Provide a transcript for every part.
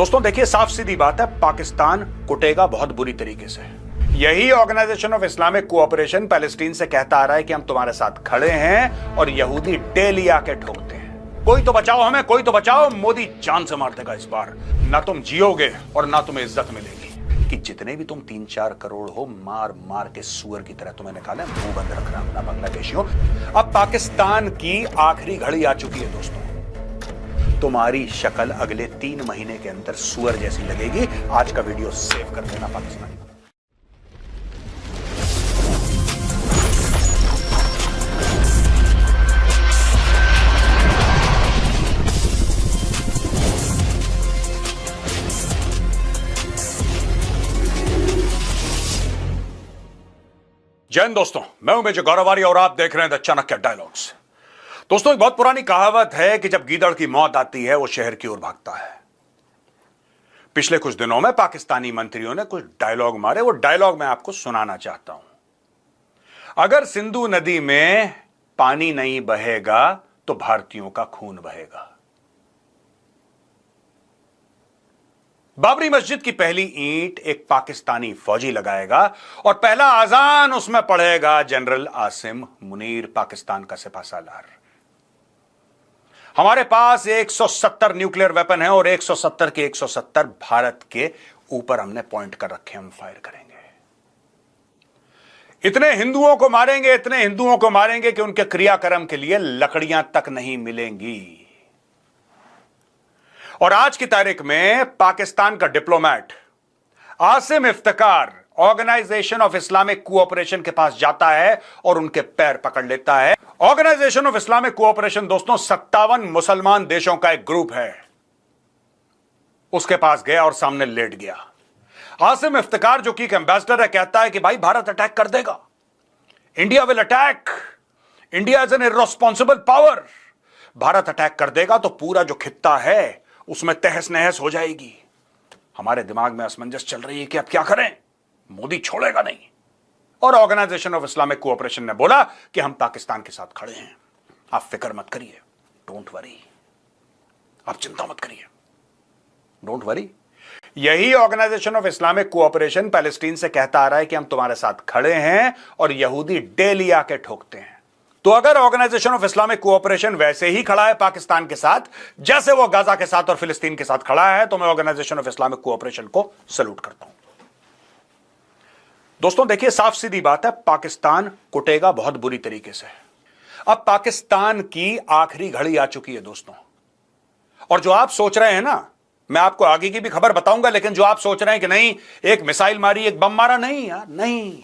दोस्तों देखिए, साफ सीधी बात है, पाकिस्तान कुटेगा बहुत बुरी तरीके से। यही Organisation of Islamic Cooperation Palestine से कहता आ रहा है कि हम तुम्हारे साथ खड़े हैं, और यहूदी डेली आके ठोकते हैं, कोई तो बचाओ हमें, कोई तो बचाओ, मोदी जान से मार देगा इस बार। ना तुम जियोगे और ना तुम्हें इज्जत मिलेगी। कि जितने भी तुम 3-4 करोड़ हो, मार मार के सुअर की तरह तुम्हें निकाले, मुंह बंद रखना अपना बांग्लादेशियों। अब पाकिस्तान की आखिरी घड़ी आ चुकी है दोस्तों। तुम्हारी शक्ल अगले 3 महीने के अंदर सुअर जैसी लगेगी। आज का वीडियो सेव कर देना पाकिस्तान। जय हिंद दोस्तों, मैं हूं मेजर गौरवारी और आप देख रहे हैं द चाणक्य डायलॉग्स। दोस्तों, एक बहुत पुरानी कहावत है कि जब गीदड़ की मौत आती है वो शहर की ओर भागता है। पिछले कुछ दिनों में पाकिस्तानी मंत्रियों ने कुछ डायलॉग मारे, वो डायलॉग मैं आपको सुनाना चाहता हूं। अगर सिंधु नदी में पानी नहीं बहेगा तो भारतीयों का खून बहेगा। बाबरी मस्जिद की पहली ईंट एक पाकिस्तानी फौजी लगाएगा और पहला अजान उसमें पढ़ेगा जनरल आसिम मुनीर, पाकिस्तान का सिपह सालार। हमारे पास 170 न्यूक्लियर वेपन है और 170 के 170 भारत के ऊपर हमने पॉइंट कर रखे, हम फायर करेंगे। इतने हिंदुओं को मारेंगे, इतने हिंदुओं को मारेंगे कि उनके क्रियाक्रम के लिए लकड़ियां तक नहीं मिलेंगी। और आज की तारीख में पाकिस्तान का diplomat Asim Iftikhar Organisation of Islamic Cooperation के पास जाता है और उनके पैर पकड़ लेता है। ऑर्गेनाइजेशन ऑफ इस्लामिक कोऑपरेशन दोस्तों 57 मुसलमान देशों का एक ग्रुप है। उसके पास गया और सामने लेट गया। आसिम इफ्तिकार जो कि एक एम्बेसडर है, कहता है कि भाई भारत अटैक कर देगा, India will attack, India is an irresponsible power. Bharat attack कर देगा तो पूरा जो खित्ता है उसमें तहस नहस हो जाएगी। हमारे दिमाग में असमंजस चल रही है कि अब क्या करें, मोदी छोड़ेगा नहीं। और ऑर्गेनाइजेशन ऑफ इस्लामिक कोऑपरेशन ने बोला कि हम पाकिस्तान के साथ खड़े हैं, आप फिक्र मत करिए, डोंट वरी, आप चिंता मत करिए, डोंट वरी। यही Organisation of Islamic Cooperation Palestine से कहता आ रहा है कि हम तुम्हारे साथ खड़े हैं, और यहूदी डेली आके ठोकते हैं। तो अगर ऑर्गेनाइजेशन ऑफ इस्लामिक कोऑपरेशन वैसे ही खड़ा है पाकिस्तान के साथ जैसे वो गाजा के साथ और फिलिस्तीन के साथ खड़ा है, तो मैं ऑर्गेनाइजेशन ऑफ इस्लामिक कोऑपरेशन को सल्यूट करता हूं। दोस्तों देखिए, साफ सीधी बात है, पाकिस्तान कुटेगा बहुत बुरी तरीके से। अब पाकिस्तान की आखिरी घड़ी आ चुकी है दोस्तों। और जो आप सोच रहे हैं ना, मैं आपको आगे की भी खबर बताऊंगा, लेकिन जो आप सोच रहे हैं कि नहीं एक मिसाइल मारी, एक बम मारा, नहीं यार, नहीं।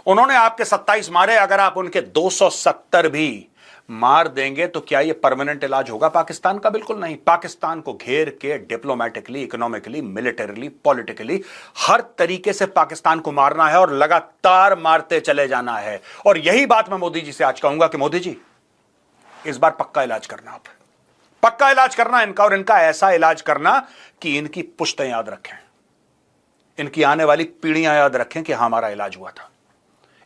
उन्होंने आपके 27 मारे, अगर आप उनके 270 भी मार देंगे तो क्या यह परमानेंट इलाज होगा पाकिस्तान का? बिल्कुल नहीं। पाकिस्तान को घेर के डिप्लोमेटिकली, इकोनॉमिकली, मिलिटरीली, पॉलिटिकली हर तरीके से पाकिस्तान को मारना है और लगातार मारते चले जाना है। और यही बात मैं मोदी जी से आज कहूंगा कि मोदी जी, इस बार पक्का इलाज करना, आप पक्का इलाज करना इनका, और इनका ऐसा इलाज करना कि इनकी पुश्तें याद रखें, इनकी आने वाली पीढ़ियां याद रखें कि हमारा इलाज हुआ था।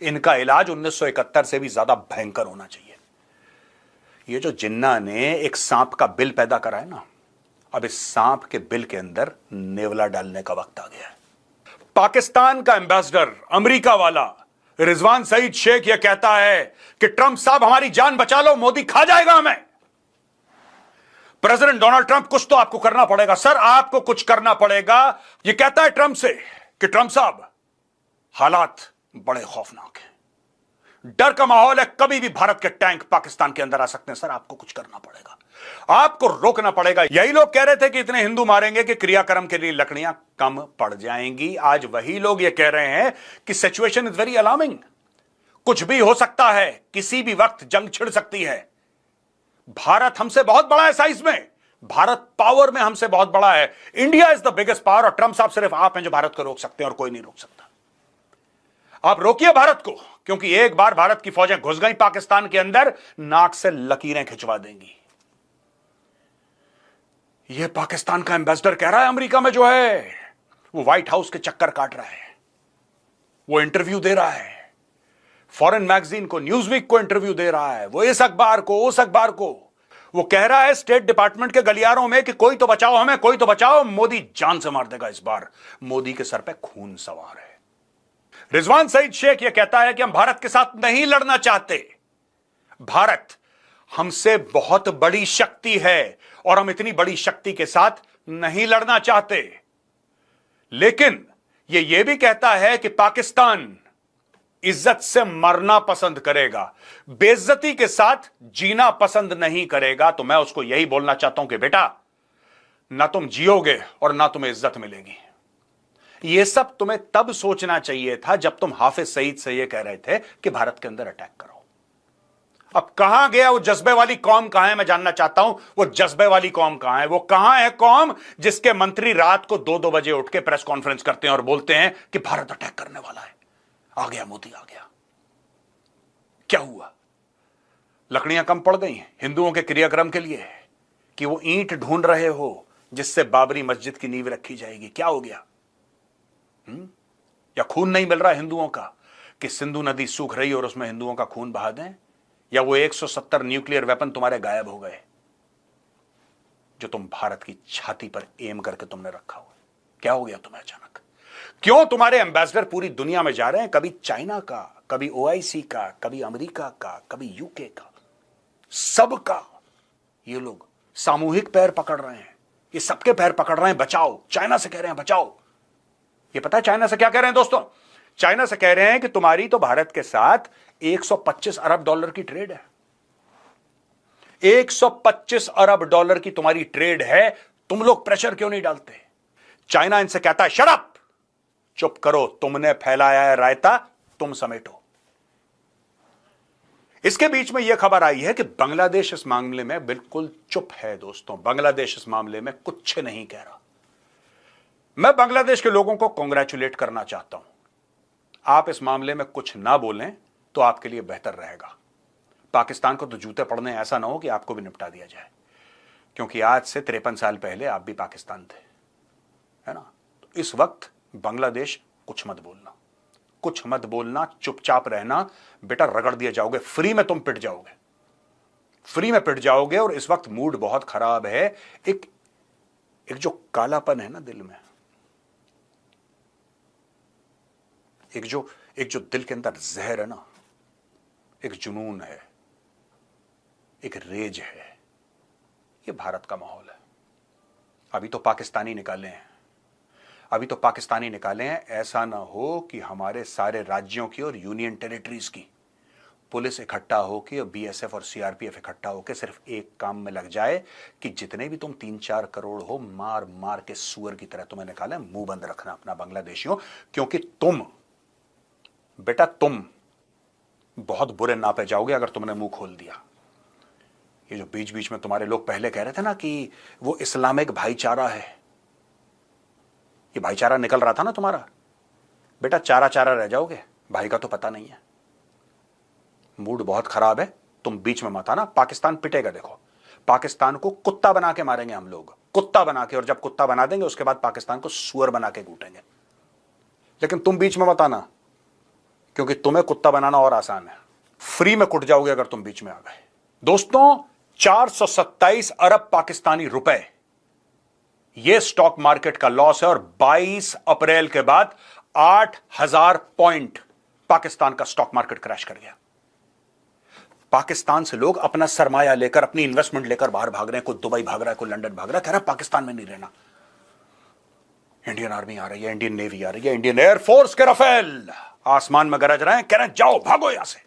इनका इलाज 1971 से भी ज्यादा भयंकर होना चाहिए। ये जो जिन्ना ने एक सांप का बिल पैदा करा है ना, अब इस सांप के बिल के अंदर नेवला डालने का वक्त आ गया है। पाकिस्तान का एम्बेसडर, अमेरिका वाला रिजवान सईद शेख यह कहता है कि ट्रंप साहब हमारी जान बचा लो, मोदी खा जाएगा हमें। प्रेसिडेंट डोनाल्ड ट्रंप, कुछ तो आपको करना पड़ेगा सर, आपको कुछ करना पड़ेगा। यह कहता है ट्रंप से कि ट्रंप साहब हालात बड़े खौफनाक हैं, डर का माहौल है, कभी भी भारत के टैंक पाकिस्तान के अंदर आ सकते हैं, सर आपको कुछ करना पड़ेगा, आपको रोकना पड़ेगा। यही लोग कह रहे थे कि इतने हिंदू मारेंगे कि क्रियाक्रम के लिए लकड़ियां कम पड़ जाएंगी। आज वही लोग ये कह रहे हैं कि सिचुएशन इज वेरी अलार्मिंग, कुछ भी हो सकता है, किसी भी वक्त जंग छिड़ सकती है। भारत हमसे बहुत बड़ा है साइज में, भारत पावर में हमसे बहुत बड़ा है, India is the biggest power, और ट्रंप साहब सिर्फ आप हैं जो भारत को रोक सकते हैं और कोई नहीं रोक सकता। आप रोकिए भारत को, क्योंकि एक बार भारत की फौजें घुस गई पाकिस्तान के अंदर, नाक से लकीरें खिंचवा देंगी। यह पाकिस्तान का एम्बेसडर कह रहा है अमेरिका में जो है, वो व्हाइट हाउस के चक्कर काट रहा है, वो इंटरव्यू दे रहा है, फॉरेन मैगजीन को, न्यूज़वीक को इंटरव्यू दे रहा है, वो इस अखबार को, उस अखबार को, वो कह रहा है स्टेट डिपार्टमेंट के गलियारों में कि कोई तो बचाओ हमें, कोई तो बचाओ, मोदी जान से मार देगा इस बार, मोदी के सर पे खून सवार है। रिजवान सईद शेख यह कहता है कि हम भारत के साथ नहीं लड़ना चाहते, भारत हमसे बहुत बड़ी शक्ति है और हम इतनी बड़ी शक्ति के साथ नहीं लड़ना चाहते। लेकिन यह भी कहता है कि पाकिस्तान इज्जत से मरना पसंद करेगा, बेइज्जती के साथ जीना पसंद नहीं करेगा। तो मैं उसको यही बोलना चाहता हूं कि बेटा, ना तुम जियोगे और ना तुम्हें इज्जत मिलेगी। यह सब तुम्हें तब सोचना चाहिए था जब तुम हाफिज सईद से यह कह रहे थे कि भारत के अंदर अटैक करो। अब कहां गया वो जज्बे वाली कौम? कहां है? मैं जानना चाहता हूं वो जज्बे वाली कौम कहां है? वो कहां है कौम जिसके मंत्री रात को 2-2 बजे उठ के प्रेस कॉन्फ्रेंस करते हैं और बोलते हैं कि भारत अटैक करने वाला है, आ गया मोदी, आ गया। क्या हुआ? लकड़ियां कम पड़ गई हिंदुओं के क्रियाक्रम के लिए कि वो ईंट ढूंढ रहे हो जिससे बाबरी मस्जिद की नींव रखी जाएगी? क्या हो गया? या खून नहीं मिल रहा हिंदुओं का कि सिंधु नदी सूख रही और उसमें हिंदुओं का खून बहा दें? या वो 170 न्यूक्लियर वेपन तुम्हारे गायब हो गए जो तुम भारत की छाती पर एम करके तुमने रखा हुआ? क्या हो गया तुम्हें अचानक? क्यों तुम्हारे एम्बेसडर पूरी दुनिया में जा रहे हैं, कभी चाइना का, कभी ओआईसी का, कभी अमेरिका का, कभी यूके का, सबका ये लोग सामूहिक पैर पकड़ रहे हैं, ये सबके पैर पकड़ रहे हैं, बचाओ। चाइना से कह रहे हैं बचाओ। ये पता है चाइना से क्या कह रहे हैं दोस्तों? चाइना से कह रहे हैं कि तुम्हारी तो भारत के साथ 125 अरब डॉलर की ट्रेड है, 125 अरब डॉलर की तुम्हारी ट्रेड है, तुम लोग प्रेशर क्यों नहीं डालते? चाइना इनसे कहता है शट अप, चुप करो, तुमने फैलाया है रायता, तुम समेटो। इसके बीच में यह खबर आई है कि बांग्लादेश इस मामले में बिल्कुल चुप है दोस्तों। बांग्लादेश इस मामले में कुछ नहीं कह रहा। मैं बांग्लादेश के लोगों को कांग्रेचुलेट करना चाहता हूं। आप इस मामले में कुछ ना बोलें तो आपके लिए बेहतर रहेगा। पाकिस्तान को तो जूते पड़ने ऐसा ना हो कि आपको भी निपटा दिया जाए, क्योंकि आज से 53 साल पहले आप भी पाकिस्तान थे, है ना? तो इस वक्त बांग्लादेश कुछ मत बोलना, कुछ मत बोलना, चुपचाप रहना। बेटा रगड़ दिए जाओगे, फ्री में तुम पिट जाओगे, फ्री में पिट जाओगे। और इस वक्त मूड बहुत खराब है। एक जो कालापन है ना दिल में, एक जो दिल के अंदर जहर है ना, एक जुनून है, एक रेज है, ये भारत का माहौल है। अभी तो पाकिस्तानी निकाले हैं, अभी तो पाकिस्तानी निकाले हैं। ऐसा ना हो कि हमारे सारे राज्यों की और यूनियन टेरिटरीज की पुलिस इकट्ठा होकर और बीएसएफ और सीआरपीएफ इकट्ठा होकर सिर्फ एक काम में लग जाए कि जितने भी तुम 3-4 करोड़ हो, मार मार के सुअर की तरह तुम्हें निकाले। मुंह बंद रखना अपना बांग्लादेशियों, क्योंकि बेटा तुम बहुत बुरे नापे जाओगे अगर तुमने मुंह खोल दिया। ये जो बीच बीच में तुम्हारे लोग पहले कह रहे थे ना कि वो इस्लामिक भाईचारा है, ये भाईचारा निकल रहा था ना तुम्हारा, बेटा चारा रह जाओगे, भाई का तो पता नहीं है। मूड बहुत खराब है, तुम बीच में मत आना। पाकिस्तान पिटेगा, देखो पाकिस्तान को कुत्ता बना के मारेंगे हम लोग, कुत्ता बना के। और जब कुत्ता बना देंगे उसके बाद पाकिस्तान को सुअर बना के कूटेंगे। लेकिन तुम बीच में मत आना, क्योंकि तुम्हें कुत्ता बनाना और आसान है, फ्री में कुट जाओगे अगर तुम बीच में आ गए। दोस्तों 427 अरब पाकिस्तानी रुपए यह स्टॉक मार्केट का लॉस है। और 22 अप्रैल के बाद 8000 पॉइंट पाकिस्तान का स्टॉक मार्केट क्रैश कर गया। पाकिस्तान से लोग अपना सरमाया लेकर, अपनी इन्वेस्टमेंट लेकर बाहर भाग रहे हैं। कोई दुबई भाग रहा है, कोई लंदन भाग रहा है, कह रहा है पाकिस्तान में नहीं रहना। इंडियन आर्मी आ रही है, इंडियन नेवी आ रही है, इंडियन एयरफोर्स के राफेल आसमान में गरज रहे हैं, कह रहे हैं जाओ भागो यहां से।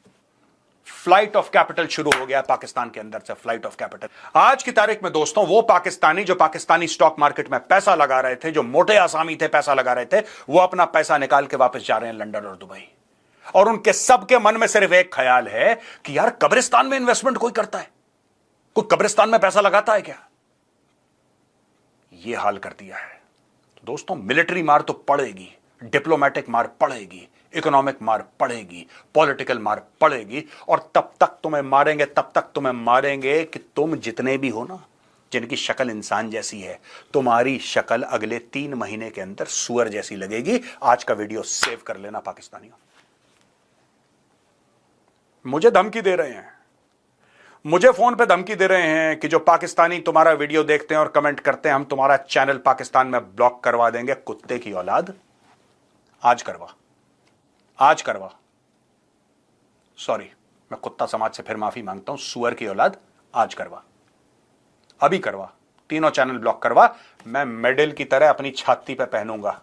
फ्लाइट ऑफ कैपिटल शुरू हो गया पाकिस्तान के अंदर से, फ्लाइट ऑफ कैपिटल। आज की तारीख में दोस्तों वो पाकिस्तानी जो पाकिस्तानी स्टॉक मार्केट में पैसा लगा रहे थे, जो मोटे आसामी थे पैसा लगा रहे थे, वो अपना पैसा निकाल के वापस जा रहे हैं लंदन और दुबई। और उनके सबके मन में सिर्फ एक ख्याल है कि यार कब्रिस्तान में इन्वेस्टमेंट कोई करता है, कोई कब्रिस्तान में पैसा लगाता है क्या? यह हाल कर दिया है। तो दोस्तों मिलिट्री मार तो पड़ेगी, डिप्लोमेटिक मार पड़ेगी, इकोनॉमिक मार पड़ेगी, पॉलिटिकल मार पड़ेगी। और तब तक तुम्हें मारेंगे, तब तक तुम्हें मारेंगे कि तुम जितने भी हो ना, जिनकी शक्ल इंसान जैसी है, तुम्हारी शक्ल अगले 3 महीने के अंदर सुअर जैसी लगेगी। आज का वीडियो सेव कर लेना पाकिस्तानियों। मुझे धमकी दे रहे हैं, मुझे फोन पे धमकी दे रहे हैं कि जो पाकिस्तानी तुम्हारा वीडियो देखते हैं और कमेंट करते हैं, हम तुम्हारा चैनल पाकिस्तान में ब्लॉक करवा देंगे। कुत्ते की औलाद, आज करवा, आज करवा। सॉरी, मैं कुत्ता समाज से फिर माफी मांगता हूं। सुअर की औलाद, आज करवा, अभी करवा, तीनों चैनल ब्लॉक करवा। मैं मेडल की तरह अपनी छाती पे पहनूंगा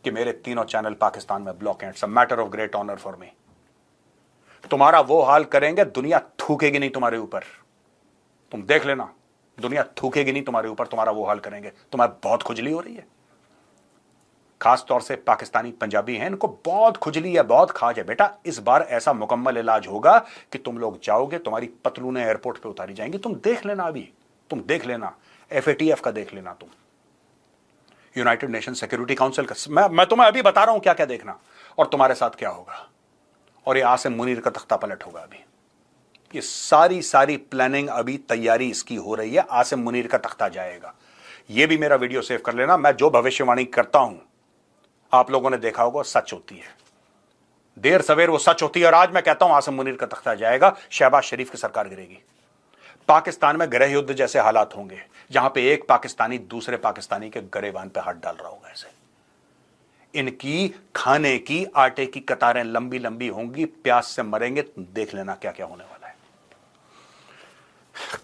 कि मेरे तीनों चैनल पाकिस्तान में ब्लॉक हैं। It's a matter of great honour for me. तुम्हारा वो हाल करेंगे, दुनिया थूकेगी नहीं तुम्हारे ऊपर। तुम देख लेना, दुनिया थूकेगी नहीं तुम्हारे ऊपर, तुम्हारा वो हाल करेंगे। तुम्हें बहुत खुजली हो रही है, खास तौर से पाकिस्तानी पंजाबी हैं, इनको बहुत खुजली है, बहुत खाज है। बेटा, इस बार ऐसा मुकम्मल इलाज होगा कि तुम लोग जाओगे, तुम्हारी पतलूने एयरपोर्ट पे उतारी जाएंगी। तुम देख लेना, अभी तुम देख लेना, FATF का देख लेना, तुम यूनाइटेड नेशन सिक्योरिटी काउंसिल का। मैं तुम्हें अभी बता रहा हूं क्या क्या देखना और तुम्हारे साथ क्या होगा। और ये आसिम मुनीर का तख्ता पलट होगा। अभी ये सारी प्लानिंग, अभी तैयारी इसकी हो रही है। आसिम मुनीर का तख्ता जाएगा। ये भी मेरा वीडियो सेव कर लेना। मैं जो भविष्यवाणी करता हूं, आप लोगों ने देखा होगा, सच होती है। देर सवेर वो सच होती है। और आज मैं कहता हूं आसिम मुनीर का तख्ता जाएगा, शहबाज शरीफ की सरकार गिरेगी। पाकिस्तान में गृह युद्ध जैसे हालात होंगे, जहां पे एक पाकिस्तानी दूसरे पाकिस्तानी के गरेबान पे हाथ डाल रहा होगा। ऐसे इनकी खाने की आटे की कतारें लंबी लंबी होंगी, प्यास से मरेंगे। देख लेना क्या क्या होने वाला है।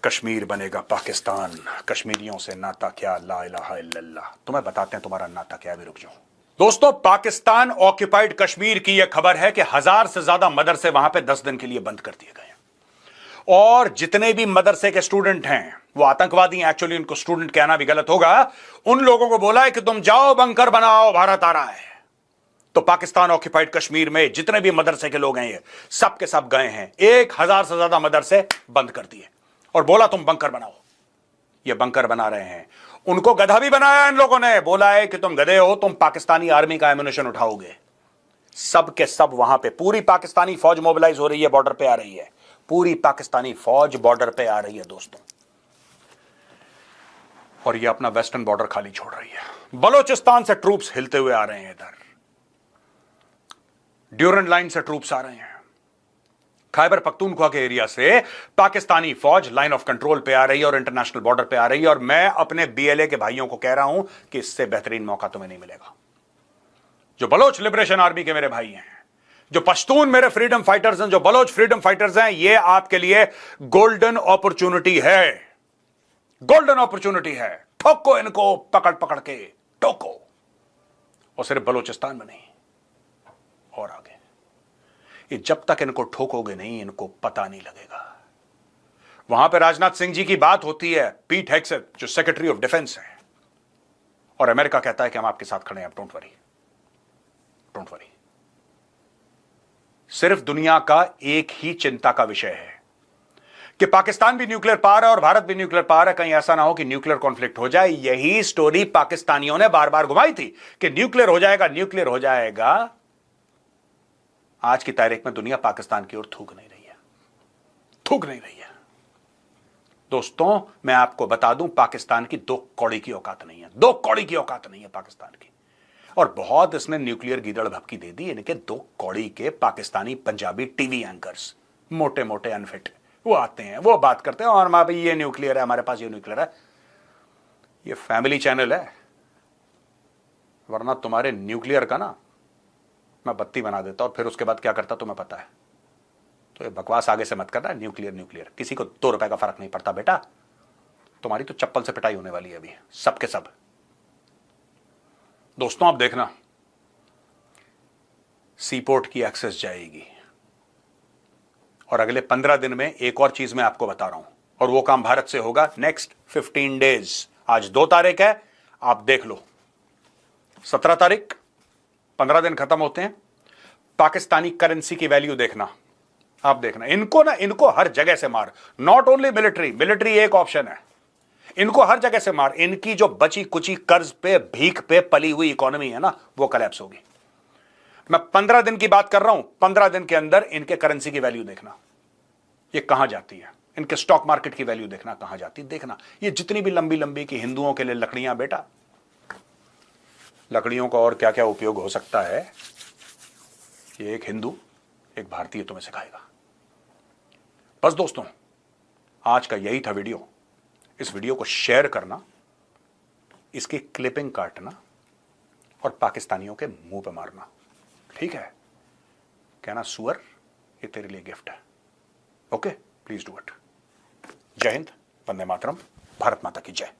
कश्मीर बनेगा पाकिस्तान, कश्मीरियों से नाता क्या, ला इलाहा इल्लल्लाह। तुम्हें बताते हैं तुम्हारा नाता क्या है, भी रुक जाओ। दोस्तों, पाकिस्तान ऑक्यूपाइड कश्मीर की यह खबर है कि 1000 से ज्यादा मदरसे वहां पे 10 दिन के लिए बंद कर दिए गए। और जितने भी मदरसे के स्टूडेंट हैं वो आतंकवादी हैं। एक्चुअली उनको स्टूडेंट कहना भी गलत होगा। उन लोगों को बोला है कि तुम जाओ, बंकर बनाओ, भारत आ रहा है। तो पाकिस्तान ऑक्यूपाइड कश्मीर में जितने भी मदरसे के लोग हैं, ये सब के सब गए हैं। 1000 से ज्यादा मदरसे बंद कर दिए और बोला तुम बंकर बनाओ। ये बंकर बना रहे हैं। उनको गधा भी बनाया इन लोगों ने। बोला है कि तुम गधे हो, तुम पाकिस्तानी आर्मी का एम्युनिशन उठाओगे। सब के सब वहां पे पूरी पाकिस्तानी फौज मोबिलाइज हो रही है, बॉर्डर पे आ रही है। पूरी पाकिस्तानी फौज बॉर्डर पे आ रही है दोस्तों। और ये अपना वेस्टर्न बॉर्डर खाली छोड़ रही है। बलोचिस्तान से ट्रूप्स हिलते हुए आ रहे हैं। इधर ड्यूरन लाइन से ट्रूप्स आ रहे हैं। खैबर पख्तूनख्वा के एरिया से पाकिस्तानी फौज लाइन ऑफ कंट्रोल पे आ रही है और इंटरनेशनल बॉर्डर पे आ रही है। और मैं अपने BLA के भाइयों को कह रहा हूं कि इससे बेहतरीन मौका तुम्हें नहीं मिलेगा। जो बलोच लिबरेशन आर्मी के मेरे भाई हैं, जो पश्तून मेरे फ्रीडम फाइटर्स हैं, जो बलोच फ्रीडम फाइटर्स हैं, ये आपके लिए गोल्डन अपॉर्चुनिटी है। गोल्डन अपॉर्चुनिटी है। ठोको इनको, पकड़ पकड़ के ठोको। और सिर्फ बलोचिस्तान में नहीं, और आगे। ये जब तक इनको ठोकोगे नहीं, इनको पता नहीं लगेगा। वहां पे राजनाथ सिंह जी की बात होती है, पीट हेग्सेथ जो सेक्रेटरी ऑफ डिफेंस है, और अमेरिका कहता है कि हम आपके साथ खड़े हैं, डोंट वरी, डोंट वरी। सिर्फ दुनिया का एक ही चिंता का विषय है कि पाकिस्तान भी न्यूक्लियर पावर है और भारत भी न्यूक्लियर पावर है। कहीं ऐसा ना हो कि न्यूक्लियर कॉन्फ्लिक्ट हो जाए। यही स्टोरी पाकिस्तानियों ने बार बार घुमाई थी कि न्यूक्लियर हो जाएगा, न्यूक्लियर हो जाएगा। आज की तारीख में दुनिया पाकिस्तान की ओर थूक नहीं रही है, थूक नहीं रही है। दोस्तों, मैं आपको बता दूं, पाकिस्तान की 2 कौड़ी की औकात नहीं है। 2 कौड़ी की औकात नहीं है पाकिस्तान की। और बहुत इसने न्यूक्लियर गीदड़ भपकी दे दी। इनके 2 कौड़ी के पाकिस्तानी पंजाबी टीवी एंकर्स, मोटे मोटे अनफिट, वो आते हैं, वो बात करते हैं, और हमारे भाई ये न्यूक्लियर है, हमारे पास ये न्यूक्लियर है। ये फैमिली चैनल है, वरना तुम्हारे न्यूक्लियर का ना मैं बत्ती बना देता और फिर उसके बाद क्या करता तुम्हें पता है। तो ये बकवास आगे से मत करना। न्यूक्लियर न्यूक्लियर किसी को 2 रुपए का फर्क नहीं पड़ता बेटा। तुम्हारी तो चप्पल से पिटाई होने वाली है अभी, सबके सब। दोस्तों, आप देखना, सीपोर्ट की एक्सेस जाएगी। और अगले 15 दिन में एक और चीज मैं आपको बता रहा हूं, और वो काम भारत से होगा नेक्स्ट 15 डेज। आज 2 तारीख है, आप देख लो, 17 तारीख, 15 दिन खत्म होते हैं। पाकिस्तानी करेंसी की वैल्यू देखना, आप देखना। इनको हर जगह से मार। नॉट ओनली मिलिट्री, मिलिट्री एक ऑप्शन है, इनको हर जगह से मार। इनकी जो बची कुची कर्ज पे, भीख पे पली हुई इकोनॉमी है ना, वो कोलैप्स होगी। मैं 15 दिन की बात कर रहा हूं। 15 दिन के अंदर इनके करेंसी की वैल्यू देखना, ये कहां जाती है। इनके स्टॉक मार्केट की वैल्यू देखना कहां जाती है। देखना, ये जितनी भी लंबी लंबी की हिंदुओं के लिए लकड़ियां, बेटा, लकड़ियों का और क्या क्या उपयोग हो सकता है, ये एक हिंदू, एक भारतीय तुम्हें सिखाएगा। बस दोस्तों, आज का यही था वीडियो। इस वीडियो को शेयर करना, इसकी क्लिपिंग काटना और पाकिस्तानियों के मुंह पे मारना, ठीक है? कहना सुअर ये तेरे लिए गिफ्ट है। Okay, please do it. जय हिंद, वंदे मातरम, भारत माता की जय।